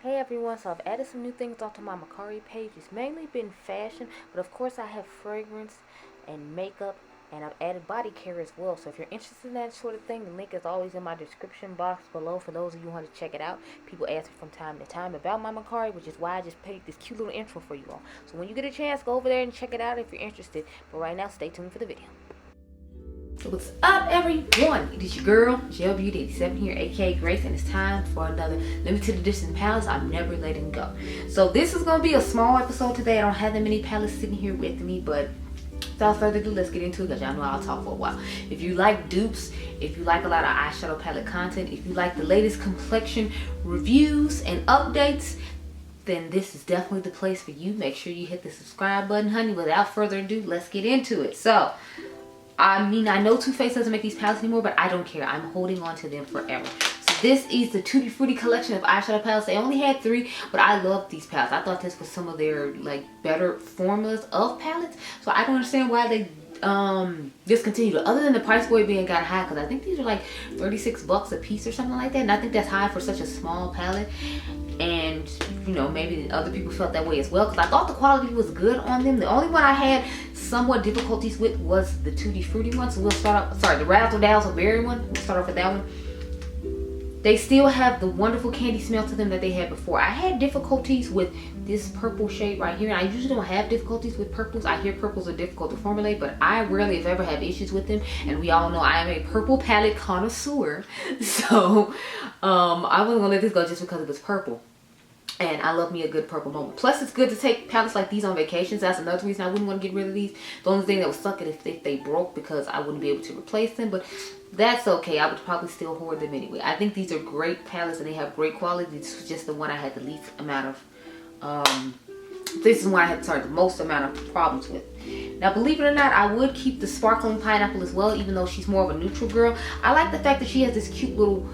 Hey everyone, so I've added some new things onto my Mercier page. It's mainly been fashion, but of course I have fragrance and makeup, and I've added body care as well. So if you're interested in that sort of thing, the link is always in my description box below for those of you who want to check it out. People ask me from time to time about my Mercier, which is why I just paid this cute little intro for you all. So when you get a chance, go over there and check it out if you're interested. But right now, stay tuned for the video. So what's up everyone, it is your girl Gelbeauty-QM here, aka Grace, and it's time for another limited edition palettes I'm never letting go. So this is going to be a small episode today. I don't have that many palettes sitting here with me, but without further ado, let's get into it because y'all know I'll talk for a while. If you like dupes, if you like a lot of eyeshadow palette content, if you like the latest complexion reviews and updates, then this is definitely the place for you. Make sure you hit the subscribe button, honey. Without further ado, let's get into it. So I mean, I know Too Faced doesn't make these palettes anymore, but I don't care. I'm holding on to them forever. So this is the Tutti Frutti collection of eyeshadow palettes. They only had 3, but I love these palettes. I thought this was some of their like better formulas of palettes. So I don't understand why they discontinued it, other than the price point being got high, because I think these are like 36 bucks a piece or something like that, and I think that's high for such a small palette. And you know, maybe other people felt that way as well, because I thought the quality was good on them. The only one I had somewhat difficulties with was the Tutti Frutti one. So we'll start off, sorry, the Razzle Dazzle Berry one. We'll start off with that one. They still have the wonderful candy smell to them that they had before. I had difficulties with this purple shade right here, and I usually don't have difficulties with purples. I hear purples are difficult to formulate, but I rarely, if ever, have issues with them. And we all know I am a purple palette connoisseur, so I wasn't gonna let this go just because it was purple. And I love me a good purple moment. Plus, it's good to take palettes like these on vacations. That's another reason I wouldn't want to get rid of these. The only thing that would suck it if they broke, because I wouldn't be able to replace them. But that's okay. I would probably still hoard them anyway. I think these are great palettes and they have great quality. This was just the one I had the least amount of, this is one I had, sorry, the most amount of problems with. Now, believe it or not, I would keep the sparkling pineapple as well, even though she's more of a neutral girl. I like the fact that she has this cute little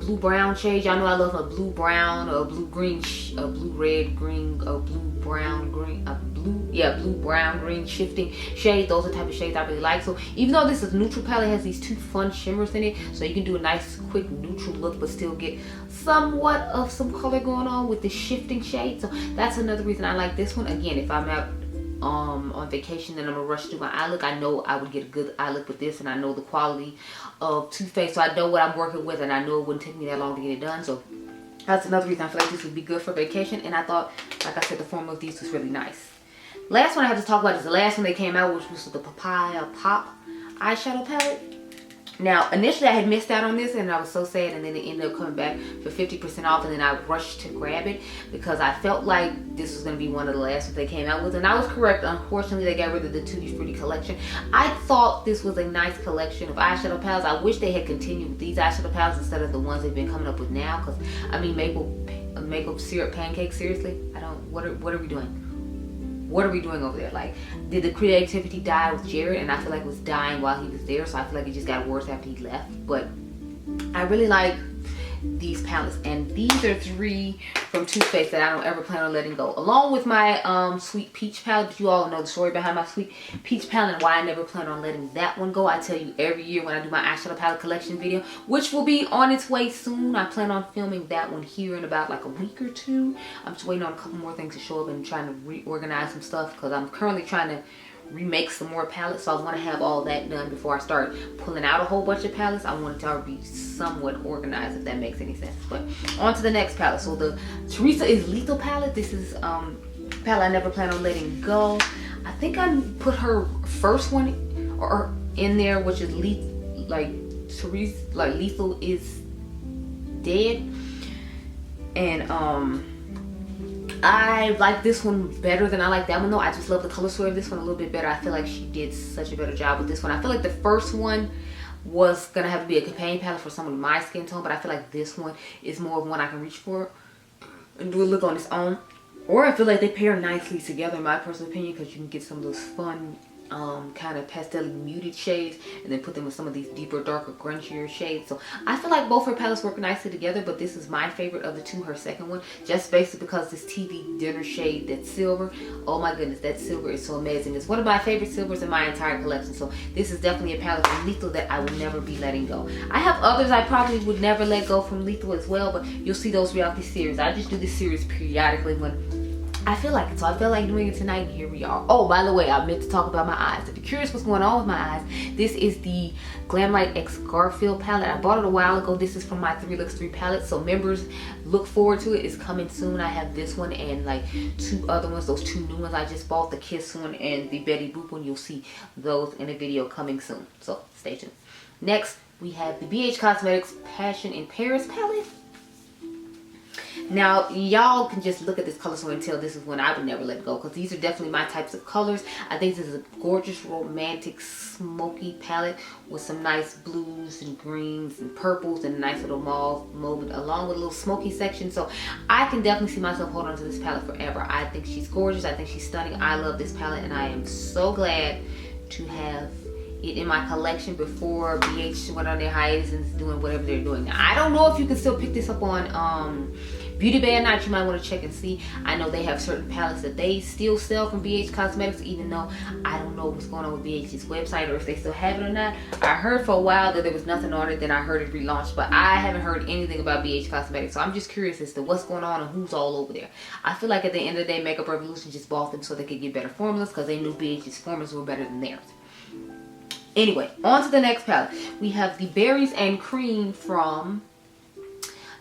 blue brown shade. Y'all know I love a blue brown or blue green, blue red green, blue brown green, blue brown green shifting shade. Those are the type of shades I really like. So even though this is a neutral palette, it has these 2 fun shimmers in it, so you can do a nice quick neutral look but still get somewhat of some color going on with the shifting shade. So that's another reason I like this one. Again, if I'm out on vacation and I'm gonna rush through my eye look, I know I would get a good eye look with this, and I know the quality of Too Faced, so I know what I'm working with, and I know it wouldn't take me that long to get it done. So that's another reason I feel like this would be good for vacation. And I thought, like I said, the formula of these was really nice. Last one I have to talk about is the last one they came out, which was the Papaya Pop eyeshadow palette. Now, initially I had missed out on this and I was so sad, and then it ended up coming back for 50% off, and then I rushed to grab it because I felt like this was going to be one of the last ones they came out with, and I was correct. Unfortunately, they got rid of the Tutti Frutti collection. I thought this was a nice collection of eyeshadow palettes. I wish they had continued with these eyeshadow palettes instead of the ones they've been coming up with now, because I mean, maple syrup pancakes, seriously? What are we doing? What are we doing over there? Like, did the creativity die with Jared? And I feel like it was dying while he was there, so I feel like it just got worse after he left. But I really like these palettes, and these are 3 from Too Faced that I don't ever plan on letting go, along with my Sweet Peach palette. But you all know the story behind my Sweet Peach palette and why I never plan on letting that one go. I tell you every year when I do my eyeshadow palette collection video, which will be on its way soon. I plan on filming that one here in about like a week or 2. I'm just waiting on a couple more things to show up and trying to reorganize some stuff, because I'm currently trying to remake some more palettes, so I want to have all that done before I start pulling out a whole bunch of palettes. I want it to already be somewhat organized, if that makes any sense. But on to the next palette. So the Teresa is Lethal palette. This is palette I never plan on letting go. I think I put her first one or in there, which is Teresa, like Lethal is Dead, and I like this one better than I like that one, though. I just love the color story of this one a little bit better. I feel like she did such a better job with this one. I feel like the first one was gonna have to be a companion palette for someone with my skin tone, but I feel like this one is more of one I can reach for and do a look on its own. Or I feel like they pair nicely together, in my personal opinion, because you can get some of those fun kind of pastel muted shades, and then put them with some of these deeper, darker, grungier shades. So I feel like both her palettes work nicely together, but this is my favorite of the two, her second one, just basically because this TV dinner shade, that silver, oh my goodness, that silver is so amazing. It's one of my favorite silvers in my entire collection. So this is definitely a palette from Lethal that I will never be letting go. I have others I probably would never let go from Lethal as well, but you'll see those throughout this series. I just do this series periodically when I feel like it, so I feel like doing it tonight, and here we are. Oh, by the way, I meant to talk about my eyes. If you're curious what's going on with my eyes, this is the Glamlite X Garfield palette. I bought it a while ago. This is from my 3Lux3 palette, so members, look forward to it. It's coming soon. I have this one and like 2 other ones, those 2 new ones I just bought, the Kiss one and the Betty Boop one. You'll see those in a video coming soon, so stay tuned. Next, we have the BH Cosmetics Passion in Paris palette. Now, y'all can just look at this color story and tell this is one I would never let go, because these are definitely my types of colors. I think this is a gorgeous, romantic, smoky palette with some nice blues and greens and purples and a nice little mauve moment, along with a little smoky section. So I can definitely see myself holding on to this palette forever. I think she's gorgeous. I think she's stunning. I love this palette, and I am so glad to have it in my collection before BH went on their hiatus and is doing whatever they're doing. Now, I don't know if you can still pick this up on Beauty Bar or not. You might want to check and see. I know they have certain palettes that they still sell from BH Cosmetics, even though I don't know what's going on with BH's website or if they still have it or not. I heard for a while that there was nothing on it, then I heard it relaunched, but I haven't heard anything about BH Cosmetics, so I'm just curious as to what's going on and who's all over there. I feel like at the end of the day, Makeup Revolution just bought them so they could get better formulas, because they knew BH's formulas were better than theirs. Anyway, on to the next palette. We have the Berries and Cream from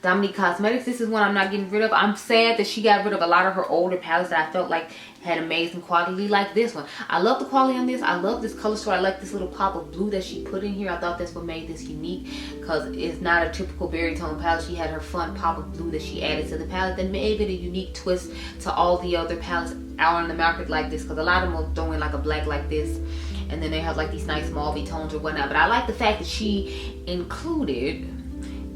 Dominique Cosmetics. This is one I'm not getting rid of. I'm sad that she got rid of a lot of her older palettes that I felt like had amazing quality, like this one. I love the quality on this. I love this color story. I like this little pop of blue that she put in here. I thought that's what made this unique, because it's not a typical berry tone palette. She had her fun pop of blue that she added to the palette that made it a unique twist to all the other palettes out on the market like this, because a lot of them will throw in like a black like this, and then they have like these nice mauvey tones or whatnot. But I like the fact that she included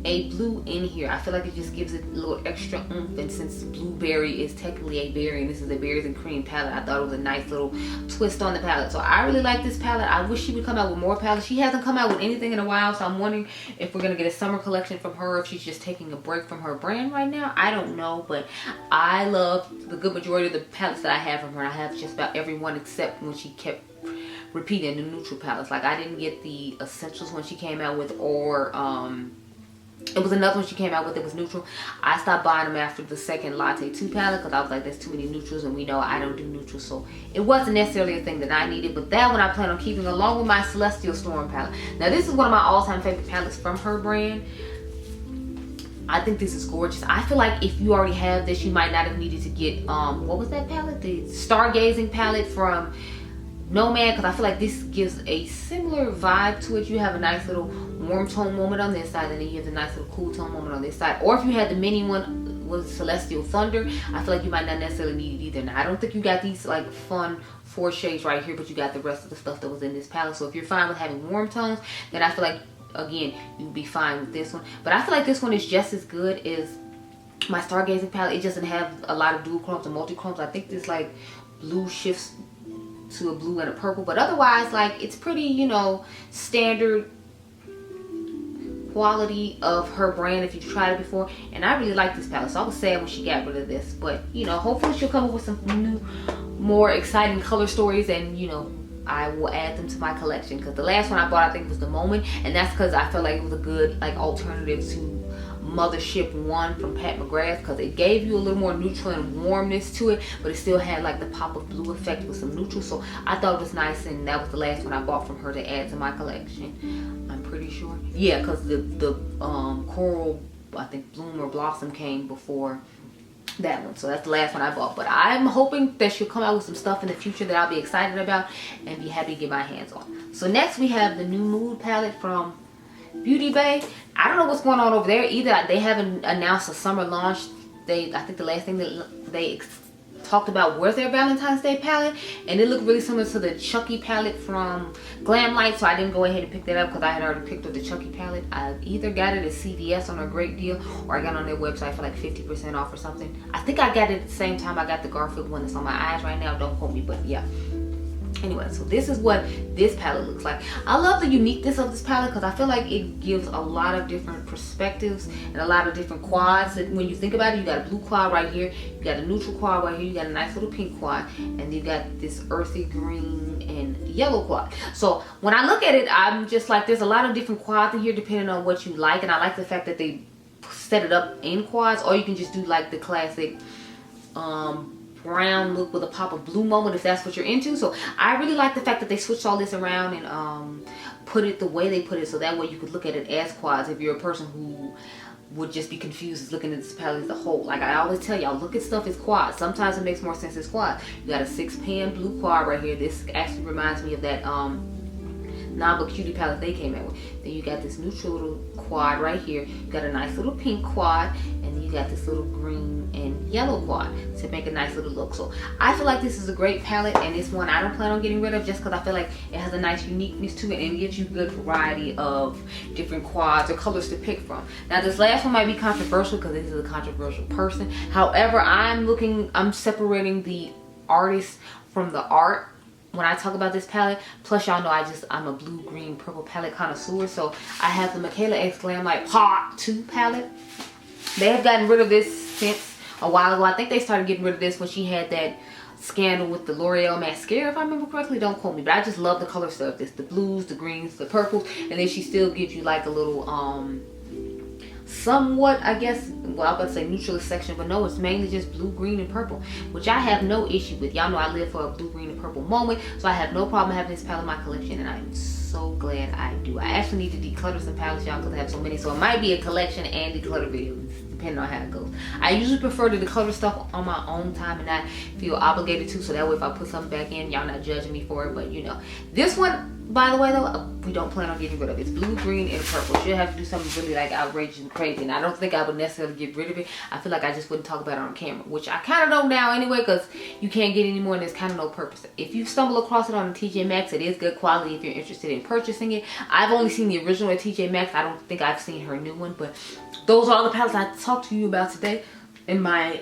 a blue in here. I feel like it just gives it a little extra oomph, and since blueberry is technically a berry and this is a Berries and Cream palette, I thought it was a nice little twist on the palette. So I really like this palette. I wish she would come out with more palettes. She hasn't come out with anything in a while, so I'm wondering if we're gonna get a summer collection from her, if she's just taking a break from her brand right now. I don't know, but I love the good majority of the palettes that I have from her. I have just about every one except when she kept repeating the neutral palettes. Like I didn't get the Essentials when she came out with, or it was another one she came out with that was neutral. I stopped buying them after the second Latte 2 palette, because I was like, there's too many neutrals, and we know I don't do neutrals, so it wasn't necessarily a thing that I needed. But that one I plan on keeping, along with my Celestial Storm palette. Now this is one of my all-time favorite palettes from her brand. I think this is gorgeous. I feel like if you already have this, you might not have needed to get what was that palette? The Stargazing palette from Nomad, because I feel like this gives a similar vibe to it. You have a nice little warm tone moment on this side, and then you have a nice little cool tone moment on this side. Or if you had the mini one with Celestial Thunder, I feel like you might not necessarily need it either. Now I don't think you got these like fun 4 shades right here, but you got the rest of the stuff that was in this palette. So if you're fine with having warm tones, then I feel like, again, you'd be fine with this one. But I feel like this one is just as good as my Stargazing palette. It doesn't have a lot of dual chromes and multi-chromes. I think this like blue shifts to a blue and a purple, but otherwise like it's pretty, you know, standard quality of her brand if you've tried it before. And I really like this palette, so I was sad when she got rid of this, but you know, hopefully she'll come up with some new, more exciting color stories, and you know, I will add them to my collection, because the last one I bought I think was the Moment, and that's because I felt like it was a good like alternative to Mothership 1 from Pat McGrath, because it gave you a little more neutral and warmness to it, but it still had like the pop of blue effect with some neutral. So I thought it was nice, and that was the last one I bought from her to add to my collection. I'm pretty sure, yeah, because the Coral, I think Bloom or Blossom came before that one, so that's the last one I bought. But I'm hoping that she'll come out with some stuff in the future that I'll be excited about and be happy to get my hands on. So next we have the new Mood palette from Beauty Bar. I don't know what's going on over there either. They haven't announced a summer launch. I think the last thing that they talked about was their Valentine's Day palette, and it looked really similar to the Chucky palette from Glamlite, so I didn't go ahead and pick that up because I had already picked up the Chucky palette. I either got it at CVS on a great deal, or I got it on their website for like 50% off or something. I think I got it at the same time I got the Garfield one that's on my eyes right now. Don't quote me, but yeah. Anyway, so this is what this palette looks like. I love the uniqueness of this palette because I feel like it gives a lot of different perspectives and a lot of different quads. When you think about it, you got a blue quad right here, you got a neutral quad right here, you got a nice little pink quad, and you got this earthy green and yellow quad. So when I look at it, I'm just like, there's a lot of different quads in here depending on what you like, and I like the fact that they set it up in quads, or you can just do like the classic brown look with a pop of blue moment if that's what you're into. So I really like the fact that they switched all this around and put it the way they put it, so that way you could look at it as quads if you're a person who would just be confused looking at this palette as a whole. Like I always tell y'all, look at stuff as quads. Sometimes it makes more sense as quads. You got a 6-pan blue quad right here. This actually reminds me of that Namba Cutie palette they came out with. Then you got this neutral little quad right here. You got a nice little pink quad, and then you got this little green and yellow quad to make a nice little look. So I feel like this is a great palette, and it's one I don't plan on getting rid of just because I feel like it has a nice uniqueness to it and it gives you a good variety of different quads or colors to pick from. Now this last one might be controversial because this is a controversial person. However, I'm separating the artist from the art when I talk about this palette. Plus y'all know I'm a blue, green, purple palette connoisseur. So I have the Michaela X Glam Light Part 2 palette. They have gotten rid of this since a while ago. I think they started getting rid of this when she had that scandal with the L'Oreal mascara, if I remember correctly. Don't quote me, but I just love the color stuff. This, the blues, the greens, the purples, and then she still gives you like a little somewhat, I guess, well, I was about to say neutralist section, but no, it's mainly just blue, green, and purple, which I have no issue with. Y'all know I live for a blue, green, and purple moment, so I have no problem having this palette in my collection, and I'm so glad I do. I actually need to declutter some palettes, y'all, because I have so many, so it might be a collection and declutter video, depending on how it goes. I usually prefer to declutter stuff on my own time and not feel obligated to, so that way if I put something back in, y'all not judging me for it. But you know, this one, by the way though, we don't plan on getting rid of it. It's blue, green, and purple. She'll have to do something really like outrageous and crazy, and I don't think I would necessarily get rid of it. I feel like I just wouldn't talk about it on camera, which I kind of know now anyway, because you can't get any more and there's kind of no purpose. If you stumble across it on the TJ Maxx, it is good quality if you're interested in purchasing it. I've only seen the original at TJ Maxx. I don't think I've seen her new one, but those are all the palettes I talked to you about today in my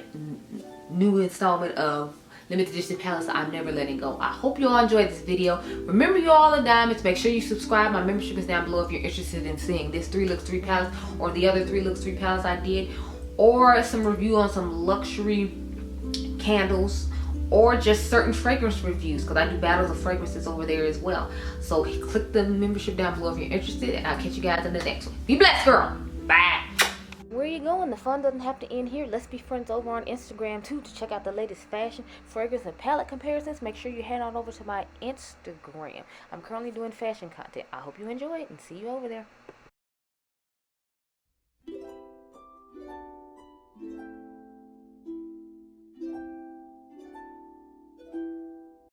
new installment of limited edition palettes I'm never letting go. I hope you all enjoyed this video. Remember, you all are diamonds. Make sure you subscribe. My membership is down below if you're interested in seeing this 3 looks 3 palettes or the other 3 looks 3 palettes I did, or some review on some luxury candles, or just certain fragrance reviews, because I do battles of fragrances over there as well. So click the membership down below if you're interested, and I'll catch you guys in the next one. Be blessed, girl. Bye. Where are you going? The fun doesn't have to end here. Let's be friends over on Instagram too to check out the latest fashion, fragrance, and palette comparisons. Make sure you head on over to my Instagram. I'm currently doing fashion content. I hope you enjoy it and see you over there.